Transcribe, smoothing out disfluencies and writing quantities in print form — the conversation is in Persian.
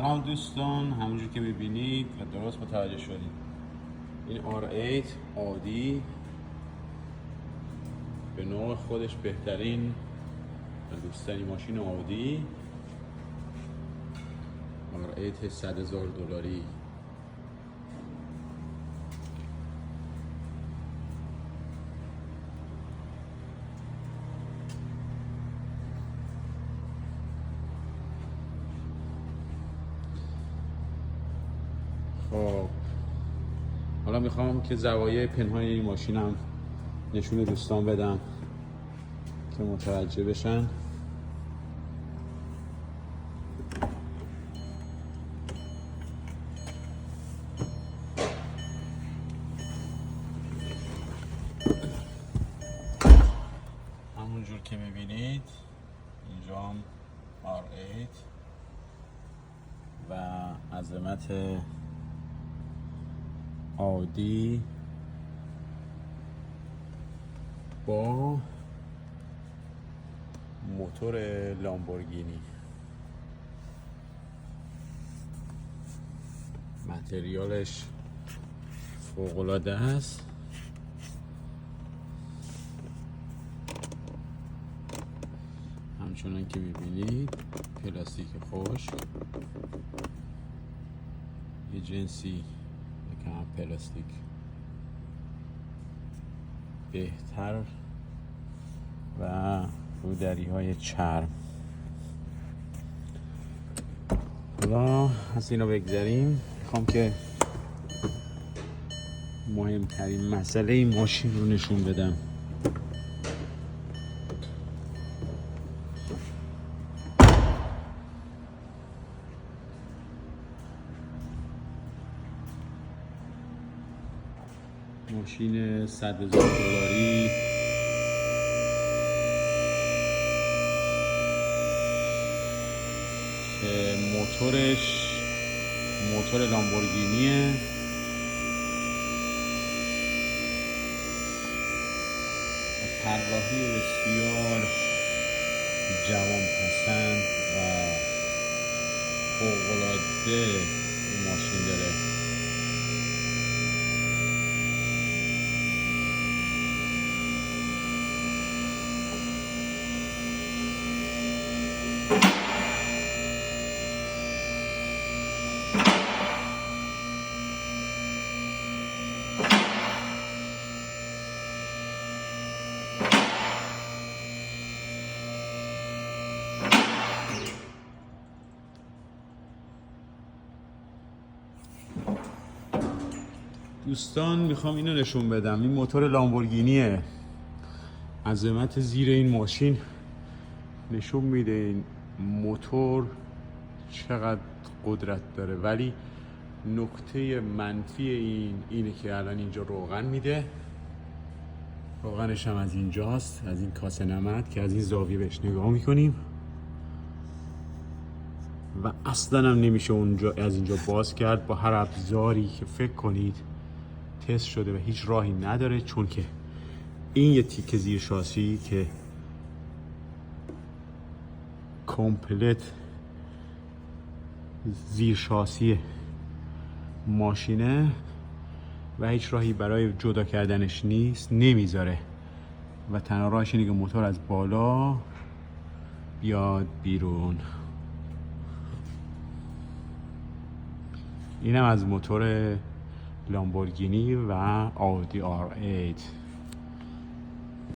سلام دوستان، همونجور که میبینید و درست متوجه شدید این R8 عادی به نوع خودش بهترین و دوست‌ترین ماشین عادی R8 $100,000. خب حالا میخوام که زوایای پنهان این ماشینم نشون دوستان بدم که متوجه بشن. همونجور که میبینید اینجا هم R8 و عظمت عادی با موتور لامبورگینی. متریالش فوق‌العاده است. همچنان که میبینید پلاستیک خشک، یه جنسی یکم پلاستیک بهتر و رودری های چرم. حالا از اینا بگذاریم، میخوام که مهمترین مسئله این ماشین رو نشون بدم. ماشین $100,000 که موتورش موتور لامبورگینیه. طراحی بسیار جوان پسند و فوق‌العاده این ماشین داره. دوستان میخوام اینو نشون بدم، این موتور لامبورگینیه. عظمت زیر این ماشین نشون میده این موتور چقدر قدرت داره، ولی نکته منفی اینه که الان اینجا روغن میده. روغنش هم از اینجاست، از این کاسه نمد که از این زاویه بهش نگاه میکنیم و اصلا هم نمیشه اونجا از اینجا باز کرد با هر ابزاری که فکر کنید. تست شده و هیچ راهی نداره، چون که این یه تیکه زیر شاسی که کامپلت زیر شاسی ماشینه و هیچ راهی برای جدا کردنش نیست، نمیذاره و تنها راهش اینه که موتور از بالا بیاد بیرون. اینم از موتور لامبورگینی و آدی R8.